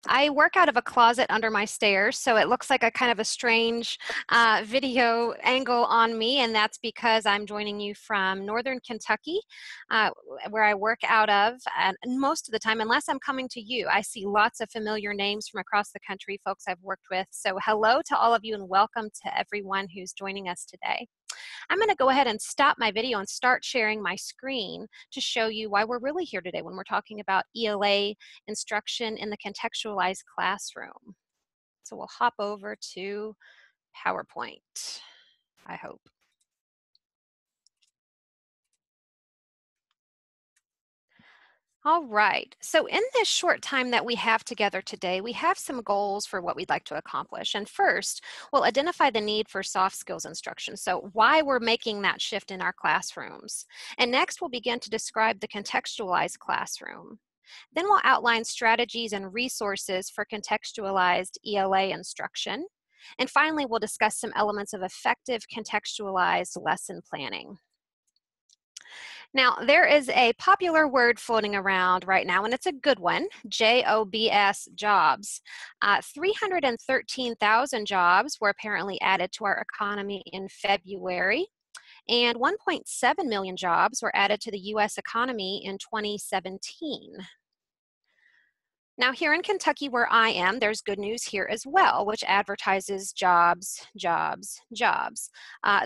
I work out of a closet under my stairs, so it looks like a kind of a strange video angle on me, and that's because I'm joining you from Northern Kentucky, where I work out of, and most of the time, unless I'm coming to you, I see lots of familiar names from across the country, folks I've worked with. So hello to all of you and welcome to everyone who's joining us today. I'm going to go ahead and stop my video and start sharing my screen to show you why we're really here today when we're talking about ELA instruction in the contextualized classroom. So we'll hop over to PowerPoint, I hope. All right, so in this short time that we have together today, we have some goals for what we'd like to accomplish. And first, we'll identify the need for soft skills instruction, so why we're making that shift in our classrooms. And next, we'll begin to describe the contextualized classroom. Then we'll outline strategies and resources for contextualized ELA instruction. And finally, we'll discuss some elements of effective contextualized lesson planning. Now, there is a popular word floating around right now, and it's a good one, JOBS, jobs. 313,000 jobs were apparently added to our economy in February, and 1.7 million jobs were added to the U.S. economy in 2017. Now, here in Kentucky, where I am, there's good news here as well, which advertises jobs, jobs, jobs.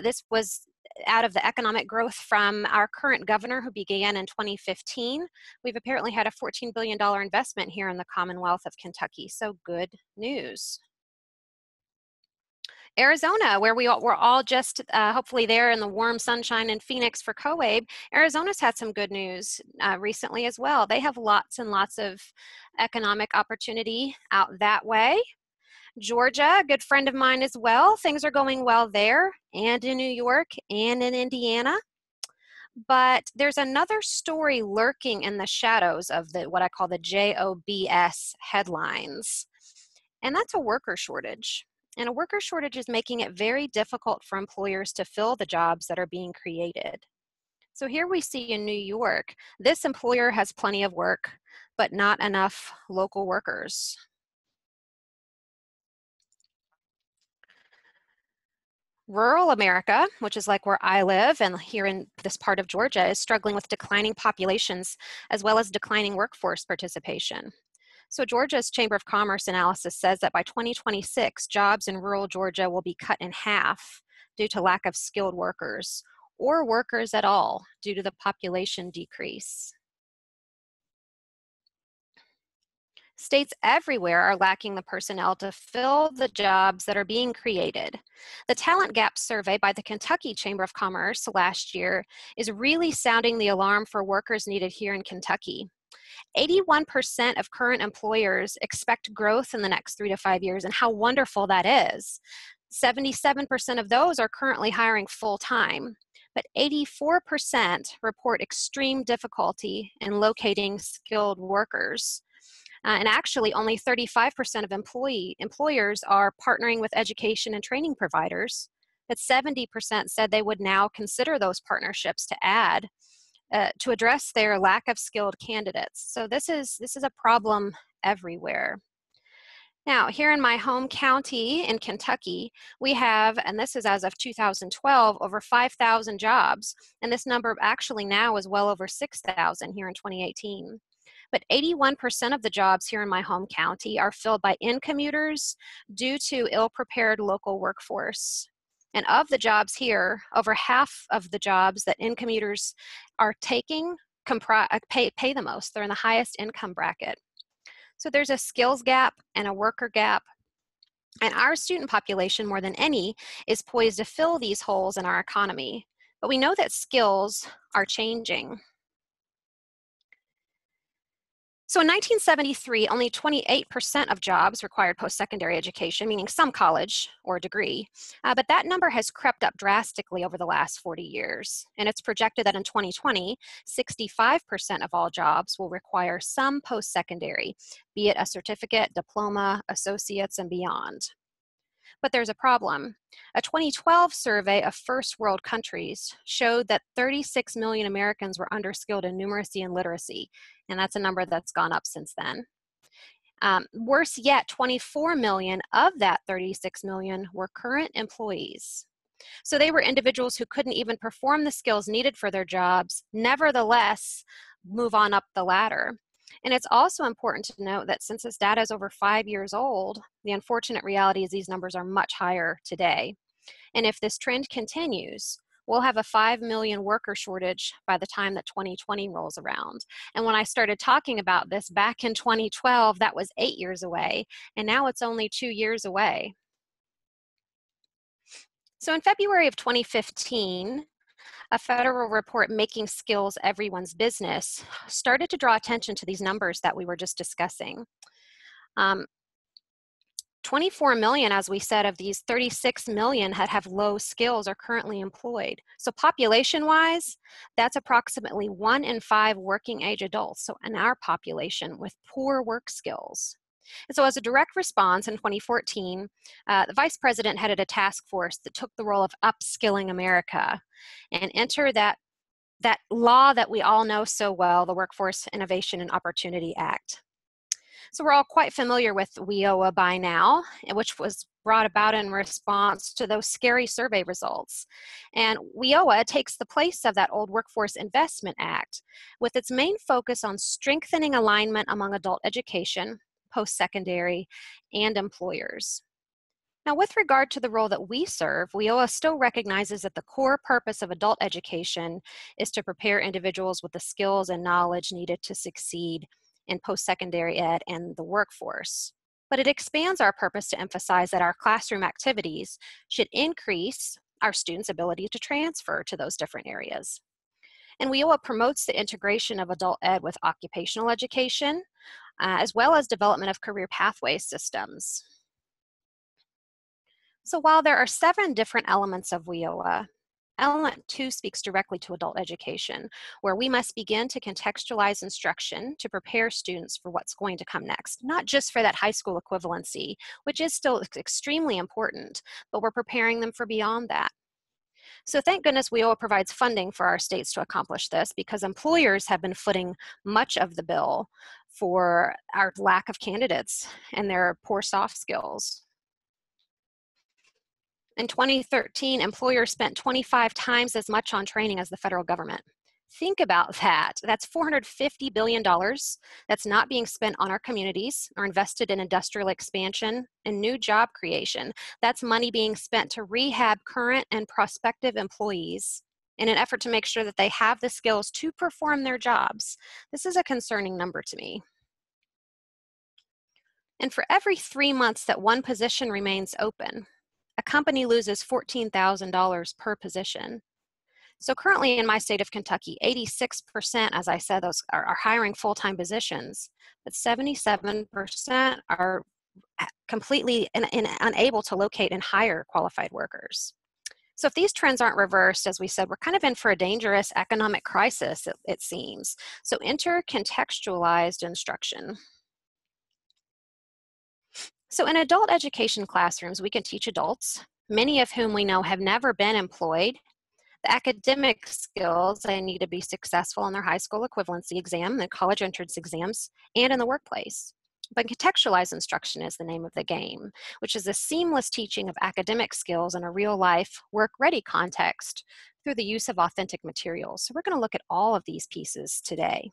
This was out of the economic growth from our current governor, who began in 2015. We've apparently had a $14 billion investment here in the Commonwealth of Kentucky, so good news. Arizona, where we're all just hopefully there in the warm sunshine in Phoenix for COABE, Arizona's had some good news recently as well. They have lots and lots of economic opportunity out that way. Georgia, a good friend of mine as well. Things are going well there, and in New York, and in Indiana. But there's another story lurking in the shadows of what I call the JOBS headlines, and that's a worker shortage. And a worker shortage is making it very difficult for employers to fill the jobs that are being created. So here we see in New York, this employer has plenty of work, but not enough local workers. Rural America, which is like where I live and here in this part of Georgia, is struggling with declining populations as well as declining workforce participation. So Georgia's Chamber of Commerce analysis says that by 2026, jobs in rural Georgia will be cut in half due to lack of skilled workers or workers at all due to the population decrease. States everywhere are lacking the personnel to fill the jobs that are being created. The Talent Gap survey by the Kentucky Chamber of Commerce last year is really sounding the alarm for workers needed here in Kentucky. 81% of current employers expect growth in the next 3 to 5 years, and how wonderful that is. 77% of those are currently hiring full-time, but 84% report extreme difficulty in locating skilled workers. And actually, only 35% of employers are partnering with education and training providers, but 70% said they would now consider those partnerships to add to address their lack of skilled candidates. So this is a problem everywhere. Now, here in my home county in Kentucky, we have, and this is as of 2012, over 5,000 jobs, and this number actually now is well over 6,000 here in 2018. But 81% of the jobs here in my home county are filled by in-commuters due to ill-prepared local workforce. And of the jobs here, over half of the jobs that in-commuters are taking pay the most. They're in the highest income bracket. So there's a skills gap and a worker gap. And our student population, more than any, is poised to fill these holes in our economy. But we know that skills are changing. So in 1973, only 28% of jobs required post-secondary education, meaning some college or degree, but that number has crept up drastically over the last 40 years. And it's projected that in 2020, 65% of all jobs will require some post-secondary, be it a certificate, diploma, associates, and beyond. But there's a problem. A 2012 survey of first world countries showed that 36 million Americans were underskilled in numeracy and literacy, and that's a number that's gone up since then. Worse yet, 24 million of that 36 million were current employees. So they were individuals who couldn't even perform the skills needed for their jobs, nevertheless move on up the ladder. And it's also important to note that since this data is over 5 years old, the unfortunate reality is these numbers are much higher today. And if this trend continues, we'll have a 5 million worker shortage by the time that 2020 rolls around. And when I started talking about this back in 2012, that was 8 years away, and now it's only 2 years away. So in February of 2015, a federal report, Making Skills Everyone's Business, started to draw attention to these numbers that we were just discussing. 24 million, as we said, of these 36 million have low skills are currently employed. So population-wise, that's approximately 1 in 5 working age adults, so in our population, with poor work skills. And so as a direct response in 2014, the vice president headed a task force that took the role of upskilling America and entered that law that we all know so well, the Workforce Innovation and Opportunity Act. So we're all quite familiar with WIOA by now, which was brought about in response to those scary survey results. And WIOA takes the place of that old Workforce Investment Act with its main focus on strengthening alignment among adult education, post-secondary, and employers. Now, with regard to the role that we serve, WIOA still recognizes that the core purpose of adult education is to prepare individuals with the skills and knowledge needed to succeed in post-secondary ed and the workforce. But it expands our purpose to emphasize that our classroom activities should increase our students' ability to transfer to those different areas. And WIOA promotes the integration of adult ed with occupational education, as well as development of career pathway systems. So while there are 7 different elements of WIOA, Element 2 speaks directly to adult education, where we must begin to contextualize instruction to prepare students for what's going to come next, not just for that high school equivalency, which is still extremely important, but we're preparing them for beyond that. So thank goodness WIOA provides funding for our states to accomplish this, because employers have been footing much of the bill for our lack of candidates and their poor soft skills. In 2013, employers spent 25 times as much on training as the federal government. Think about that. That's $450 billion that's not being spent on our communities or invested in industrial expansion and new job creation. That's money being spent to rehab current and prospective employees in an effort to make sure that they have the skills to perform their jobs. This is a concerning number to me. And for every 3 months that one position remains open, a company loses $14,000 per position. So currently in my state of Kentucky, 86%, as I said, those are hiring full-time positions, but 77% are completely unable to locate and hire qualified workers. So if these trends aren't reversed, as we said, we're kind of in for a dangerous economic crisis, it seems. So enter contextualized instruction. So in adult education classrooms, we can teach adults, many of whom we know have never been employed, the academic skills they need to be successful in their high school equivalency exam, the college entrance exams, and in the workplace. But contextualized instruction is the name of the game, which is a seamless teaching of academic skills in a real-life, work-ready context through the use of authentic materials. So we're going to look at all of these pieces today.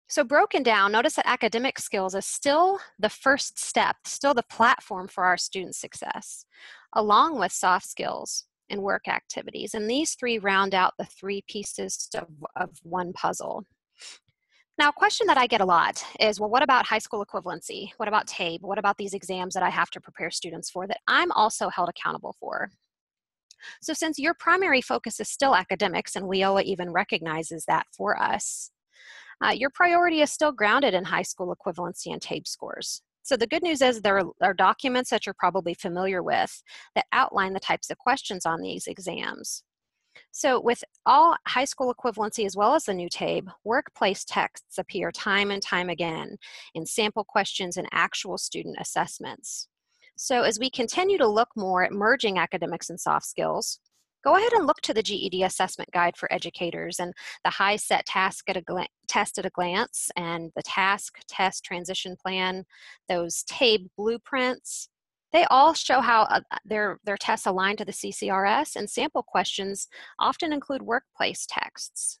So broken down, notice that academic skills is still the first step, still the platform for our student success, along with soft skills and work activities. And these 3 round out the 3 pieces of one puzzle. Now, a question that I get a lot is, well, what about high school equivalency? What about TABE? What about these exams that I have to prepare students for that I'm also held accountable for? So since your primary focus is still academics, and WIOA even recognizes that for us, your priority is still grounded in high school equivalency and TABE scores. So the good news is there are documents that you're probably familiar with that outline the types of questions on these exams. So with all high school equivalency as well as the new TABE, workplace texts appear time and time again in sample questions and actual student assessments. So as we continue to look more at merging academics and soft skills, Go ahead and look to the GED assessment guide for educators and the high set test at a glance and the task test transition plan, those TABE blueprints. They all show how their tests align to the CCRS, and sample questions often include workplace texts.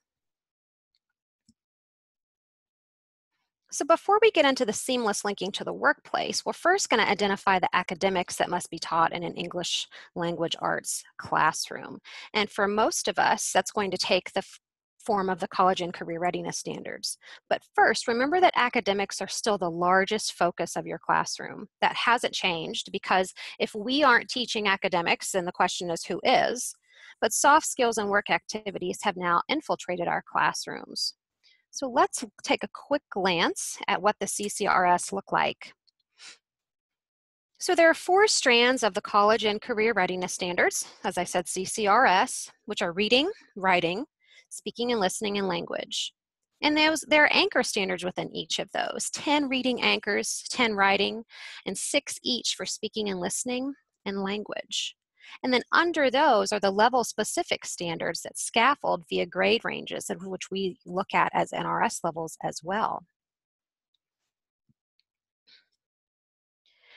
So before we get into the seamless linking to the workplace, we're first going to identify the academics that must be taught in an English language arts classroom. And for most of us, that's going to take the form of the college and career readiness standards. But first, remember that academics are still the largest focus of your classroom. That hasn't changed, because if we aren't teaching academics, then the question is who is? But soft skills and work activities have now infiltrated our classrooms. So let's take a quick glance at what the CCRS look like. So there are 4 strands of the college and career readiness standards, as I said, CCRS, which are reading, writing, speaking and listening, and language. And there are anchor standards within each of those, 10 reading anchors, 10 writing, and 6 each for speaking and listening and language. And then under those are the level-specific standards that scaffold via grade ranges, and which we look at as NRS levels as well.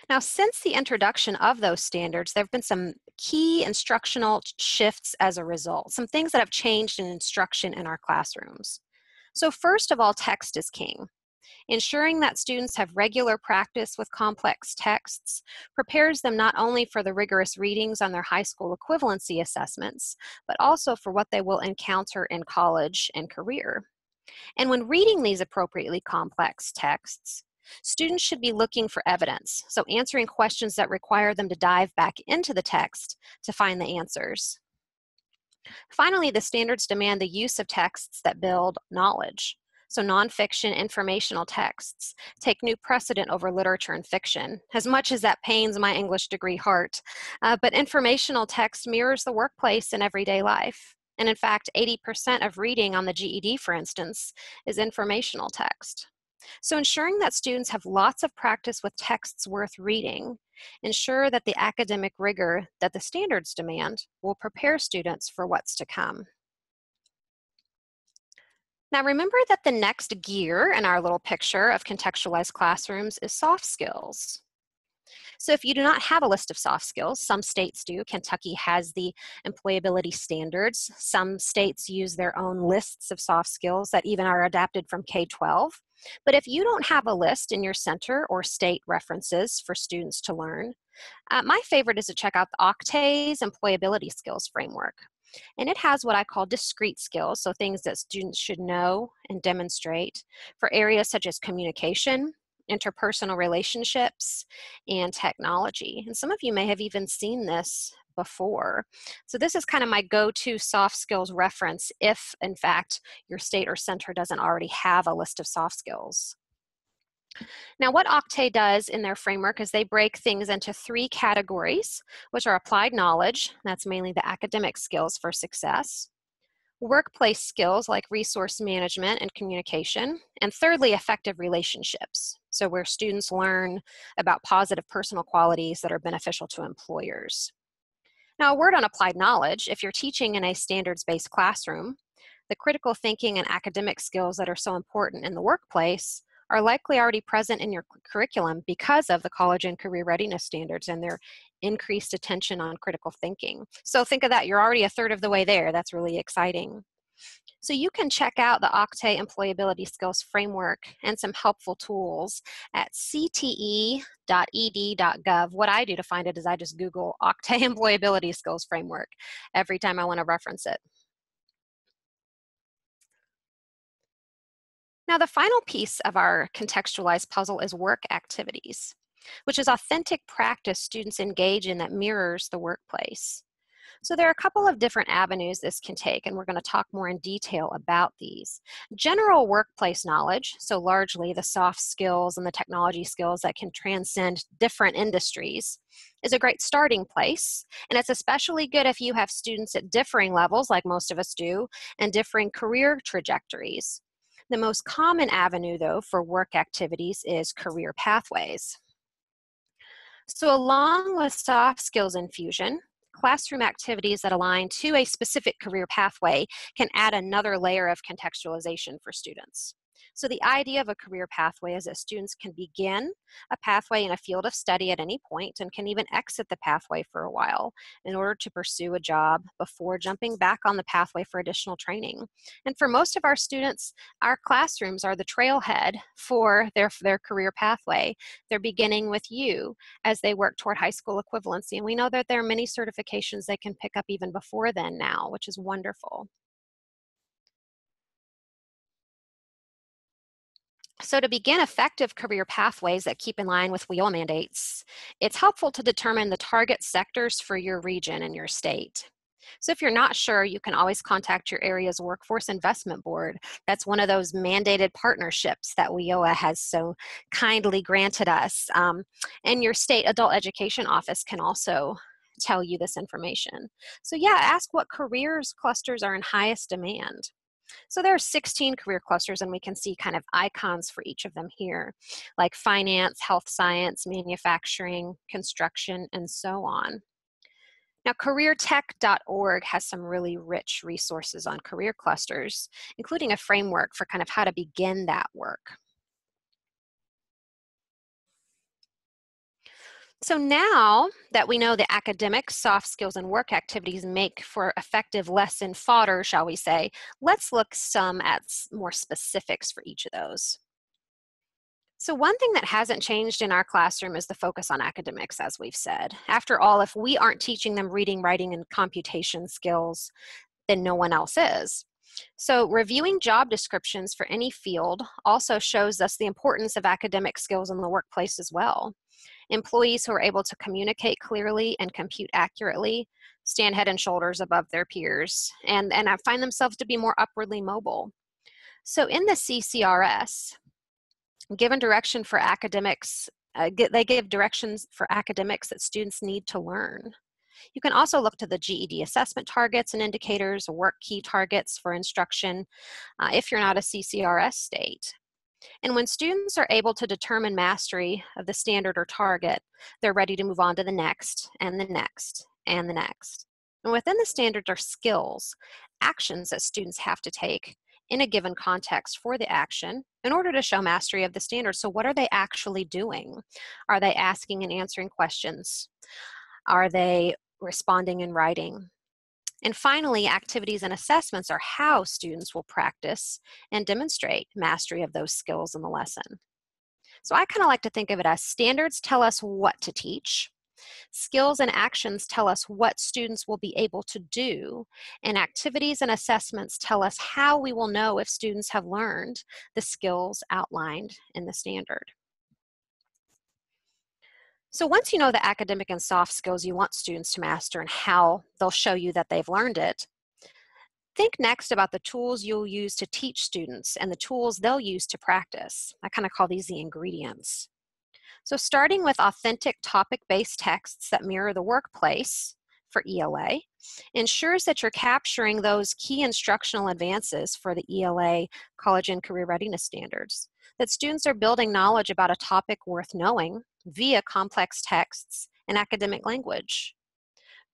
Now, since the introduction of those standards, there have been some key instructional shifts as a result, some things that have changed in instruction in our classrooms. So first of all, text is king. Ensuring that students have regular practice with complex texts prepares them not only for the rigorous readings on their high school equivalency assessments, but also for what they will encounter in college and career. And when reading these appropriately complex texts, students should be looking for evidence, so answering questions that require them to dive back into the text to find the answers. Finally, the standards demand the use of texts that build knowledge. So nonfiction informational texts take new precedent over literature and fiction, as much as that pains my English degree heart. But informational text mirrors the workplace and everyday life. And in fact, 80% of reading on the GED, for instance, is informational text. So ensuring that students have lots of practice with texts worth reading, ensure that the academic rigor that the standards demand will prepare students for what's to come. Now remember that the next gear in our little picture of contextualized classrooms is soft skills. So if you do not have a list of soft skills, some states do. Kentucky has the employability standards. Some states use their own lists of soft skills that even are adapted from K-12. But if you don't have a list in your center or state references for students to learn, my favorite is to check out the Octave's employability skills framework. And it has what I call discrete skills, so things that students should know and demonstrate for areas such as communication, interpersonal relationships, and technology. And some of you may have even seen this before. So this is kind of my go-to soft skills reference if, in fact, your state or center doesn't already have a list of soft skills. Now, what Octave does in their framework is they break things into 3 categories, which are applied knowledge, that's mainly the academic skills for success, workplace skills like resource management and communication, and thirdly, effective relationships, so where students learn about positive personal qualities that are beneficial to employers. Now, a word on applied knowledge: if you're teaching in a standards-based classroom, the critical thinking and academic skills that are so important in the workplace are likely already present in your curriculum because of the college and career readiness standards and their increased attention on critical thinking. So think of that, you're already a third of the way there. That's really exciting. So you can check out the Octave Employability Skills Framework and some helpful tools at cte.ed.gov. What I do to find it is I just Google Octave Employability Skills Framework every time I want to reference it. Now, the final piece of our contextualized puzzle is work activities, which is authentic practice students engage in that mirrors the workplace. So there are a couple of different avenues this can take, and we're going to talk more in detail about these. General workplace knowledge, so largely the soft skills and the technology skills that can transcend different industries, is a great starting place, and it's especially good if you have students at differing levels, like most of us do, and differing career trajectories. The most common avenue, though, for work activities is career pathways. So along with soft skills infusion, classroom activities that align to a specific career pathway can add another layer of contextualization for students. So the idea of a career pathway is that students can begin a pathway in a field of study at any point and can even exit the pathway for a while in order to pursue a job before jumping back on the pathway for additional training. And for most of our students, our classrooms are the trailhead for their career pathway. They're beginning with you as they work toward high school equivalency. And we know that there are many certifications they can pick up even before then now, which is wonderful. So to begin effective career pathways that keep in line with WIOA mandates, it's helpful to determine the target sectors for your region and your state. So if you're not sure, you can always contact your area's Workforce Investment Board. That's one of those mandated partnerships that WIOA has so kindly granted us. And your state adult education office can also tell you this information. So yeah, ask what careers clusters are in highest demand. So there are 16 career clusters, and we can see kind of icons for each of them here, like finance, health science, manufacturing, construction, and so on. Now, careertech.org has some really rich resources on career clusters, including a framework for kind of how to begin that work. So now that we know the academic, soft skills, and work activities make for effective lesson fodder, shall we say, let's look some at more specifics for each of those. So one thing that hasn't changed in our classroom is the focus on academics, as we've said. After all, if we aren't teaching them reading, writing, and computation skills, then no one else is. So reviewing job descriptions for any field also shows us the importance of academic skills in the workplace as well. Employees who are able to communicate clearly and compute accurately stand head and shoulders above their peers and find themselves to be more upwardly mobile. So in the CCRS, given direction for academics, they give directions for academics that students need to learn. You can also look to the GED assessment targets and indicators, work key targets for instruction if you're not a CCRS state. And when students are able to determine mastery of the standard or target, they're ready to move on to the next, and the next, and the next. And within the standards are skills, actions that students have to take in a given context for the action in order to show mastery of the standard. So what are they actually doing? Are they asking and answering questions? Are they responding and writing? And finally, activities and assessments are how students will practice and demonstrate mastery of those skills in the lesson. So I kind of like to think of it as standards tell us what to teach, skills and actions tell us what students will be able to do, and activities and assessments tell us how we will know if students have learned the skills outlined in the standard. So once you know the academic and soft skills you want students to master and how they'll show you that they've learned it, think next about the tools you'll use to teach students and the tools they'll use to practice. I kind of call these the ingredients. So starting with authentic topic-based texts that mirror the workplace for ELA ensures that you're capturing those key instructional advances for the ELA College and Career Readiness Standards, that students are building knowledge about a topic worth knowing via complex texts and academic language.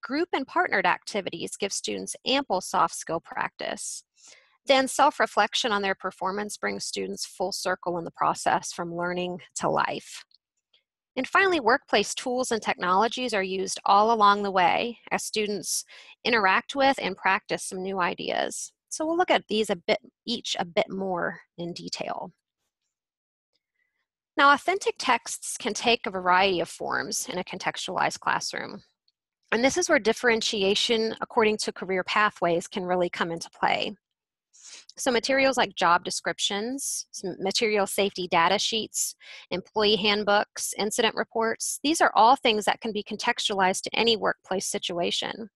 Group and partnered activities give students ample soft skill practice. Then self-reflection on their performance brings students full circle in the process from learning to life. And finally, workplace tools and technologies are used all along the way as students interact with and practice some new ideas. So we'll look at these each a bit more in detail. Now, authentic texts can take a variety of forms in a contextualized classroom. And this is where differentiation according to career pathways can really come into play. So materials like job descriptions, some material safety data sheets, employee handbooks, incident reports, these are all things that can be contextualized to any workplace situation.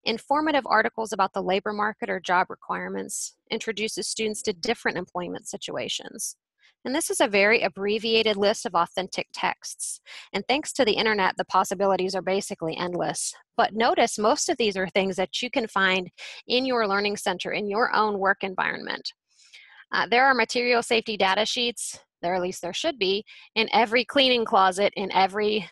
Informative articles about the labor market or job requirements introduces students to different employment situations. And this is a very abbreviated list of authentic texts. And thanks to the internet, the possibilities are basically endless. But notice most of these are things that you can find in your learning center, in your own work environment. There are material safety data sheets, or at least there should be, in every cleaning closet, in every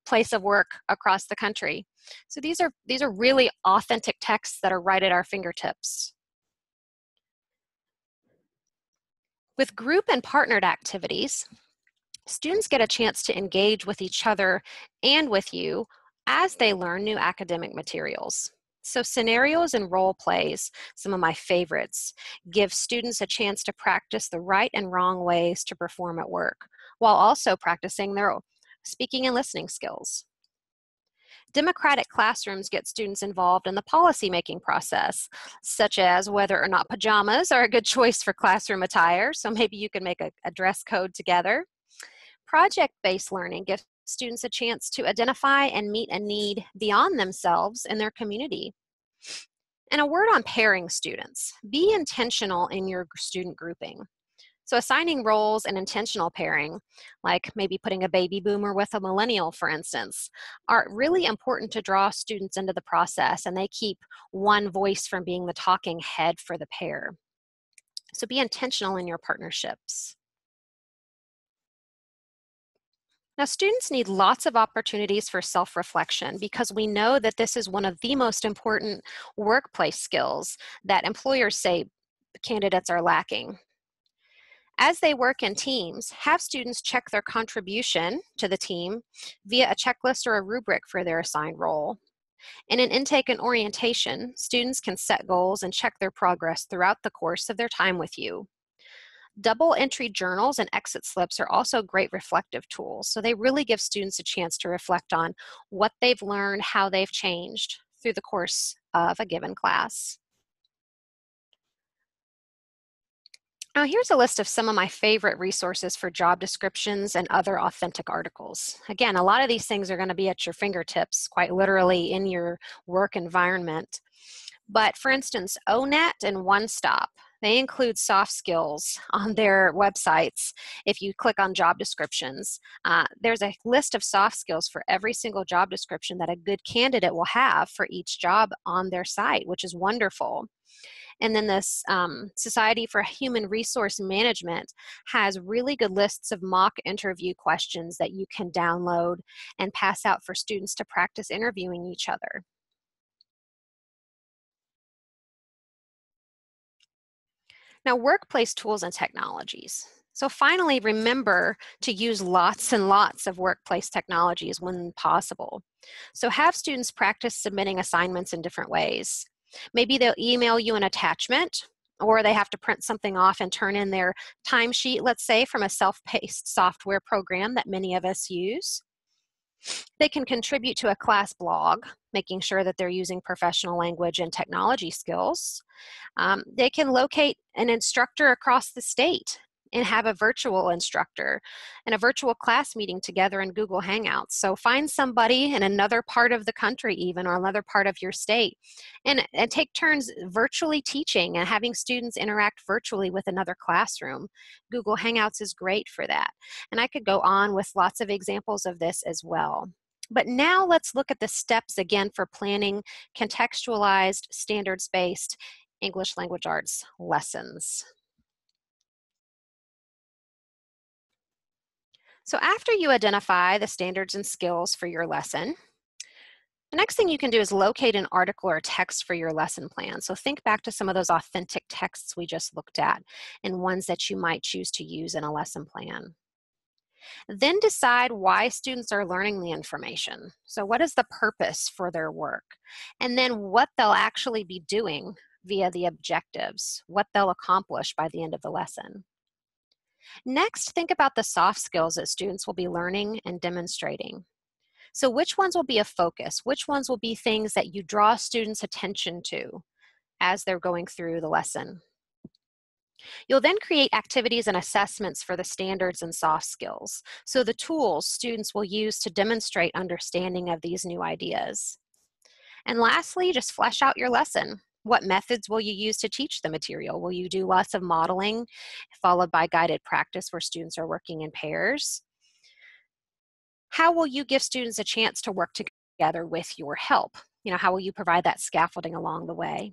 place of work across the country. So these are really authentic texts that are right at our fingertips. With group and partnered activities, students get a chance to engage with each other and with you as they learn new academic materials. So scenarios and role plays, some of my favorites, give students a chance to practice the right and wrong ways to perform at work, while also practicing their speaking and listening skills. Democratic classrooms get students involved in the policy-making process, such as whether or not pajamas are a good choice for classroom attire, so maybe you can make a dress code together. Project-based learning gives students a chance to identify and meet a need beyond themselves in their community. And a word on pairing students. Be intentional in your student grouping. So assigning roles and intentional pairing, like maybe putting a baby boomer with a millennial, for instance, are really important to draw students into the process, and they keep one voice from being the talking head for the pair. So be intentional in your partnerships. Now, students need lots of opportunities for self-reflection because we know that this is one of the most important workplace skills that employers say candidates are lacking. As they work in teams, have students check their contribution to the team via a checklist or a rubric for their assigned role. In an intake and orientation, students can set goals and check their progress throughout the course of their time with you. Double entry journals and exit slips are also great reflective tools, so they really give students a chance to reflect on what they've learned, how they've changed through the course of a given class. Now here's a list of some of my favorite resources for job descriptions and other authentic articles. Again, a lot of these things are going to be at your fingertips, quite literally in your work environment. But for instance, ONET and OneStop, they include soft skills on their websites. If you click on job descriptions, there's a list of soft skills for every single job description that a good candidate will have for each job on their site, which is wonderful. And then this Society for Human Resource Management has really good lists of mock interview questions that you can download and pass out for students to practice interviewing each other. Now, workplace tools and technologies. So finally, remember to use lots and lots of workplace technologies when possible. So have students practice submitting assignments in different ways. Maybe they'll email you an attachment, or they have to print something off and turn in their timesheet, let's say, from a self-paced software program that many of us use. They can contribute to a class blog, making sure that they're using professional language and technology skills. They can locate an instructor across the state and have a virtual instructor and a virtual class meeting together in Google Hangouts. So find somebody in another part of the country even, or another part of your state, and take turns virtually teaching and having students interact virtually with another classroom. Google Hangouts is great for that. And I could go on with lots of examples of this as well. But now let's look at the steps again for planning contextualized, standards-based English language arts lessons. So after you identify the standards and skills for your lesson, the next thing you can do is locate an article or text for your lesson plan. So think back to some of those authentic texts we just looked at and ones that you might choose to use in a lesson plan. Then decide why students are learning the information. So what is the purpose for their work? And then what they'll actually be doing via the objectives, what they'll accomplish by the end of the lesson. Next, think about the soft skills that students will be learning and demonstrating. So which ones will be a focus? Which ones will be things that you draw students' attention to as they're going through the lesson? You'll then create activities and assessments for the standards and soft skills. So the tools students will use to demonstrate understanding of these new ideas. And lastly, just flesh out your lesson. What methods will you use to teach the material? Will you do lots of modeling followed by guided practice where students are working in pairs? How will you give students a chance to work together with your help? How will you provide that scaffolding along the way?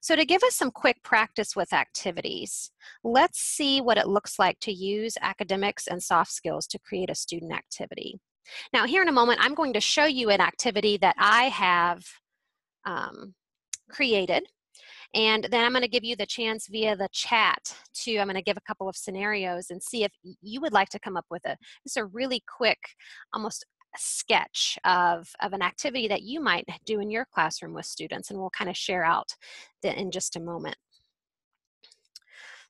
So to give us some quick practice with activities, let's see what it looks like to use academics and soft skills to create a student activity. Now, here in a moment, I'm going to show you an activity that I have created. And then I'm going to give you the chance via the chat I'm going to give a couple of scenarios and see if you would like to come up with just a really quick, almost sketch of an activity that you might do in your classroom with students, and we'll kind of share out in just a moment.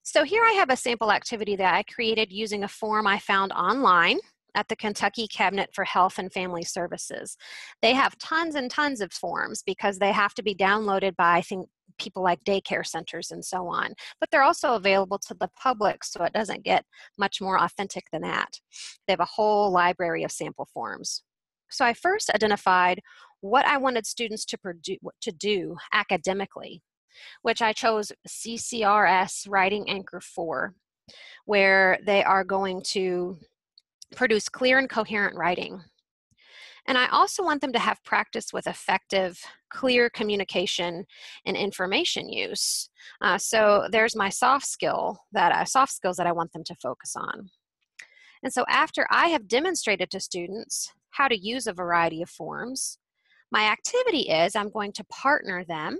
So here I have a sample activity that I created using a form I found online at the Kentucky Cabinet for Health and Family Services. They have tons and tons of forms because they have to be downloaded by, I think, people like daycare centers and so on. But they're also available to the public, so it doesn't get much more authentic than that. They have a whole library of sample forms. So I first identified what I wanted students to do academically, which I chose CCRS Writing Anchor 4, where they are going to produce clear and coherent writing. And I also want them to have practice with effective, clear communication and information use. So there's my soft skills that I want them to focus on. And so after I have demonstrated to students how to use a variety of forms, my activity is I'm going to partner them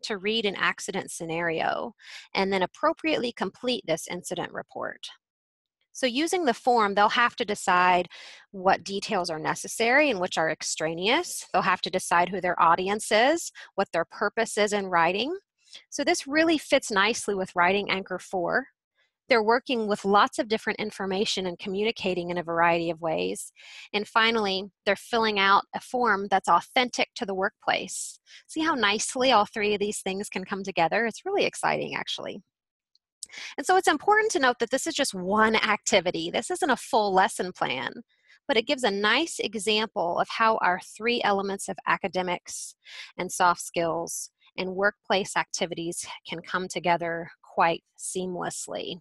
to read an accident scenario and then appropriately complete this incident report. So using the form, they'll have to decide what details are necessary and which are extraneous. They'll have to decide who their audience is, what their purpose is in writing. So this really fits nicely with Writing Anchor 4. They're working with lots of different information and communicating in a variety of ways. And finally, they're filling out a form that's authentic to the workplace. See how nicely all three of these things can come together? It's really exciting, actually. And so it's important to note that this is just one activity. This isn't a full lesson plan, but it gives a nice example of how our three elements of academics and soft skills and workplace activities can come together quite seamlessly.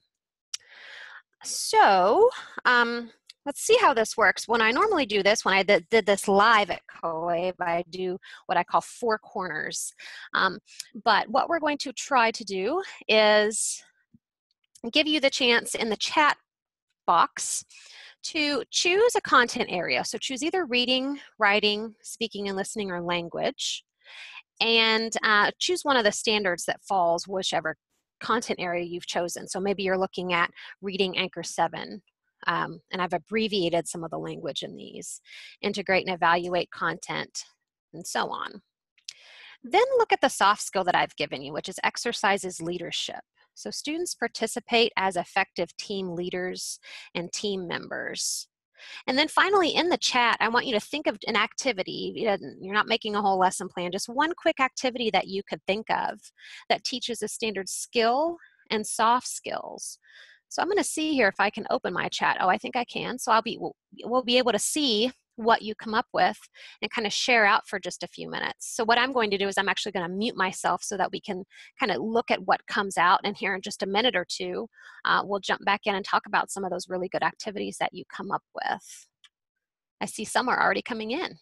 So let's see how this works. When I normally do this, when I did this live at CoWave, I do what I call 4 corners. But what we're going to try to do is give you the chance in the chat box to choose a content area. So choose either reading, writing, speaking and listening, or language, and choose one of the standards that falls whichever content area you've chosen. So maybe you're looking at Reading Anchor 7, and I've abbreviated some of the language in these. Integrate and evaluate content, and so on. Then look at the soft skill that I've given you, which is exercises leadership. So students participate as effective team leaders and team members. And then finally in the chat, I want you to think of an activity. You're not making a whole lesson plan, just one quick activity that you could think of that teaches a standard skill and soft skills. So I'm going to see here if I can open my chat. Oh, I think I can. So we'll be able to see what you come up with and kind of share out for just a few minutes. So what I'm going to do is I'm actually going to mute myself so that we can kind of look at what comes out, and here in just a minute or two, we'll jump back in and talk about some of those really good activities that you come up with. I see some are already coming in.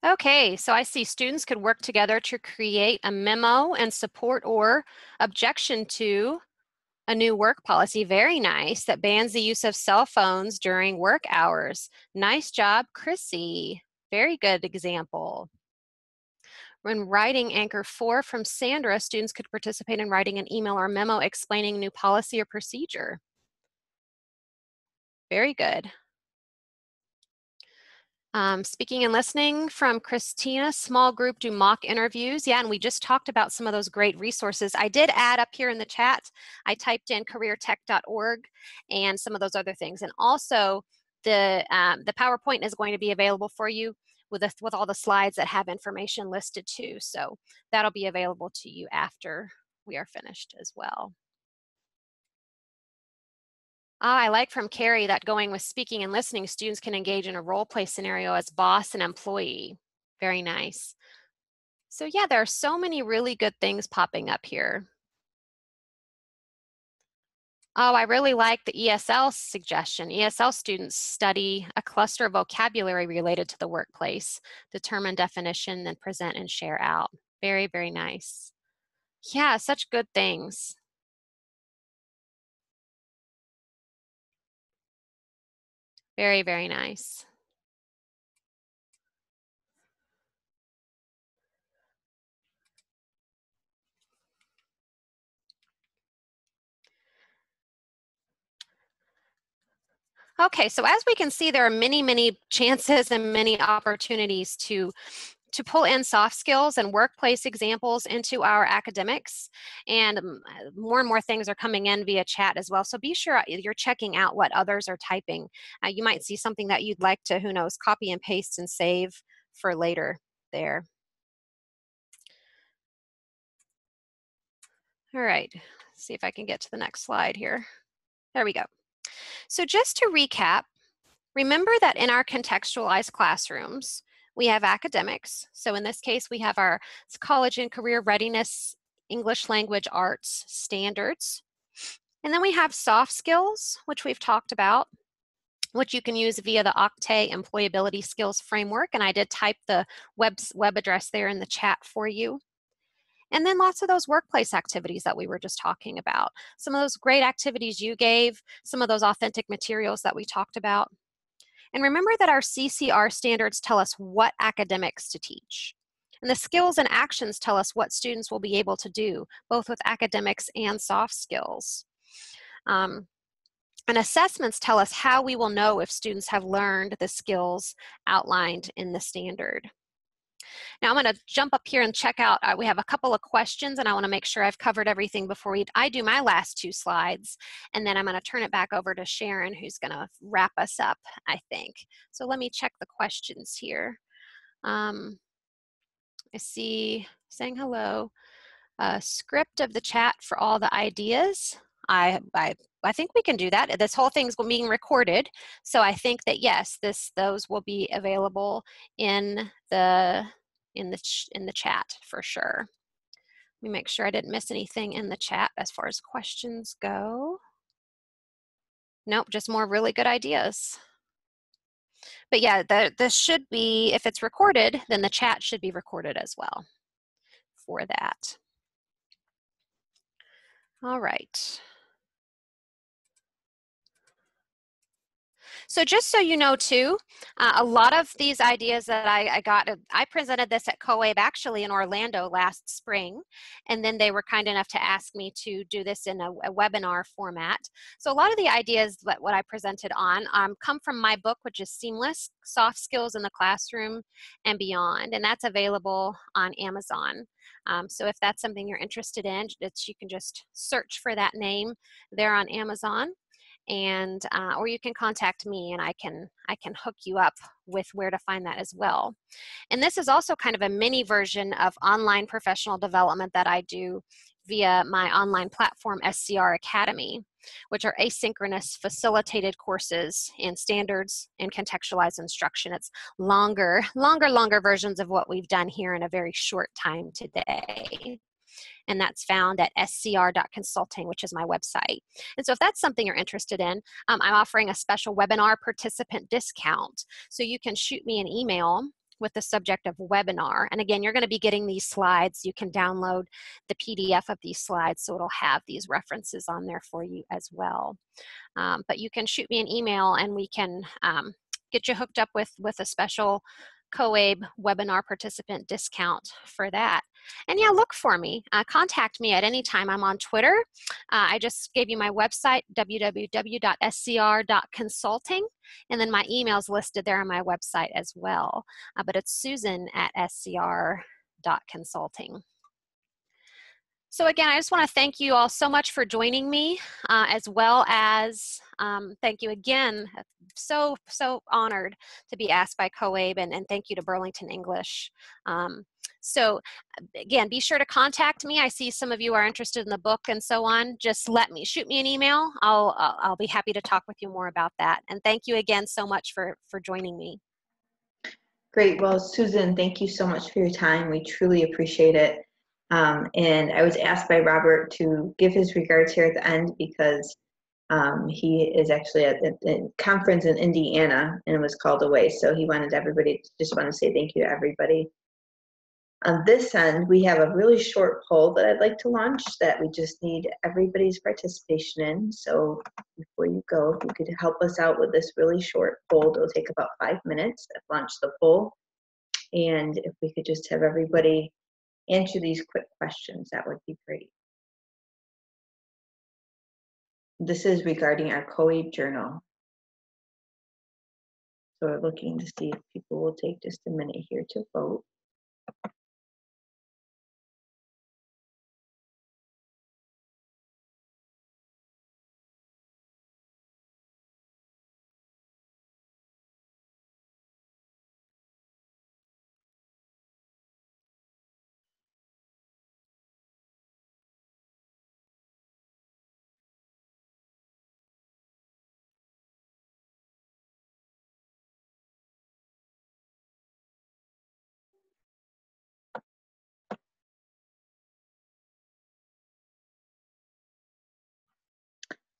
Okay, so I see students could work together to create a memo and support or objection to a new work policy. Very nice. That bans the use of cell phones during work hours. Nice job, Chrissy. Very good example. When writing Anchor 4 from Sandra, students could participate in writing an email or memo explaining new policy or procedure. Very good. Speaking and listening from Christina, small group do mock interviews. Yeah, and we just talked about some of those great resources. I did add up here in the chat, I typed in careertech.org and some of those other things. And also the PowerPoint is going to be available for you with all the slides that have information listed too. So that'll be available to you after we are finished as well. I like from Carrie that going with speaking and listening, students can engage in a role play scenario as boss and employee. Very nice. So yeah, there are so many really good things popping up here. Oh, I really like the ESL suggestion. ESL students study a cluster of vocabulary related to the workplace, determine definition, then present and share out. Very, very nice. Yeah, such good things. Very, very nice. Okay, so as we can see, there are many, many chances and many opportunities to pull in soft skills and workplace examples into our academics. And more and more things are coming in via chat as well. So be sure you're checking out what others are typing. You might see something that you'd like to, who knows, copy and paste and save for later there. All right, see if I can get to the next slide here. There we go. So just to recap, remember that in our contextualized classrooms, we have academics. So in this case, we have our college and career readiness, English language arts standards. And then we have soft skills, which we've talked about, which you can use via the Octay Employability Skills Framework. And I did type the web address there in the chat for you. And then lots of those workplace activities that we were just talking about. Some of those great activities you gave, some of those authentic materials that we talked about. And remember that our CCR standards tell us what academics to teach. And the skills and actions tell us what students will be able to do, both with academics and soft skills. And assessments tell us how we will know if students have learned the skills outlined in the standard. Now I'm going to jump up here and check out, we have a couple of questions and I want to make sure I've covered everything before I do my last two slides. And then I'm going to turn it back over to Sharon, who's going to wrap us up, I think. So let me check the questions here. I see saying hello. Script of the chat for all the ideas. I think we can do that. This whole thing's being recorded, so I think that yes, those will be available in the chat for sure. Let me make sure I didn't miss anything in the chat as far as questions go. Nope, just more really good ideas. But yeah, this should be, if it's recorded, then the chat should be recorded as well for that. All right. So just so you know too, a lot of these ideas that I presented this at COABE actually in Orlando last spring, and then they were kind enough to ask me to do this in a webinar format. So a lot of the ideas that what I presented on come from my book, which is Seamless, Soft Skills in the Classroom and Beyond, and that's available on Amazon. So if that's something you're interested in, you can just search for that name there on Amazon. And or you can contact me and I can hook you up with where to find that as well. And this is also kind of a mini version of online professional development that I do via my online platform SCR Academy, which are asynchronous facilitated courses in standards and contextualized instruction. It's longer versions of what we've done here in a very short time today. And that's found at scr.consulting, which is my website. And so if that's something you're interested in, I'm offering a special webinar participant discount. So you can shoot me an email with the subject of webinar. And again, you're going to be getting these slides. You can download the PDF of these slides, so it'll have these references on there for you as well. But you can shoot me an email and we can get you hooked up with a special COABE webinar participant discount for that. And yeah, look for me. Contact me at any time. I'm on Twitter. I just gave you my website, www.scr.consulting, and then my email's listed there on my website as well. But it's Susan@scr.consulting. So again, I just want to thank you all so much for joining me, as well as thank you again. So honored to be asked by COABE, and thank you to Burlington English. So again, be sure to contact me. I see some of you are interested in the book and so on. Just shoot me an email. I'll be happy to talk with you more about that. And thank you again so much for joining me. Great. Well, Susan, thank you so much for your time. We truly appreciate it. And I was asked by Robert to give his regards here at the end because he is actually at a conference in Indiana and was called away. So he wanted everybody to just want to say thank you to everybody. On this end, we have a really short poll that I'd like to launch that we just need everybody's participation in. So before you go, if you could help us out with this really short poll, it'll take about 5 minutes. I've launched the poll. And if we could just have everybody answer these quick questions, that would be great. This is regarding our COABE journal. So we're looking to see if people will take just a minute here to vote.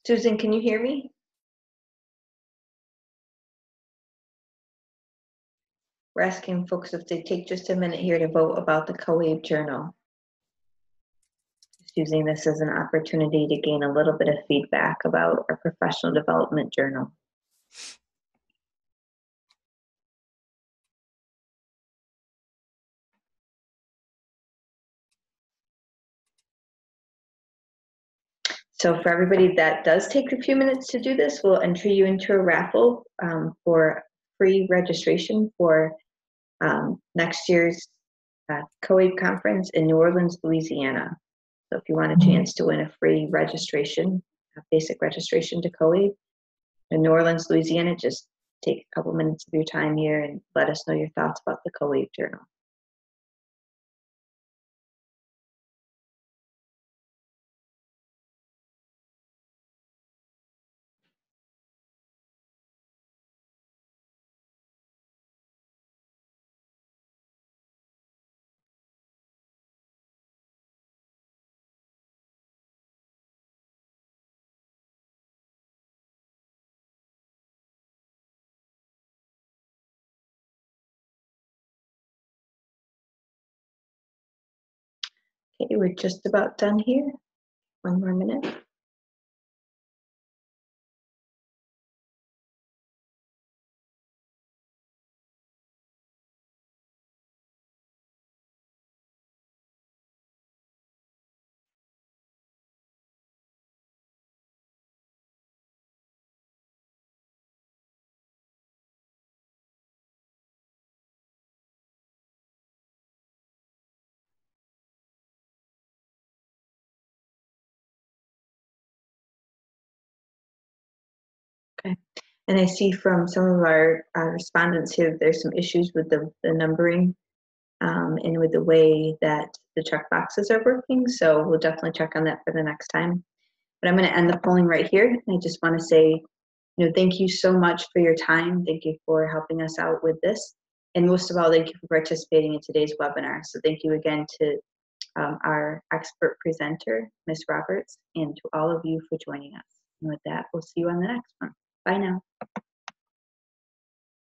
Susan, can you hear me? We're asking folks if they take just a minute here to vote about the COABE journal. Just using this as an opportunity to gain a little bit of feedback about our professional development journal. So for everybody that does take a few minutes to do this, we'll enter you into a raffle for free registration for next year's COABE conference in New Orleans, Louisiana. So if you want a chance to win a free registration, a basic registration to COABE in New Orleans, Louisiana, just take a couple minutes of your time here and let us know your thoughts about the COABE journal. Okay, we're just about done here. One more minute. Okay, and I see from some of our respondents here, there's some issues with the numbering and with the way that the check boxes are working. So we'll definitely check on that for the next time. But I'm going to end the polling right here. And I just want to say, thank you so much for your time. Thank you for helping us out with this. And most of all, thank you for participating in today's webinar. So thank you again to our expert presenter, Ms. Roberts, and to all of you for joining us. And with that, we'll see you on the next one. Bye now.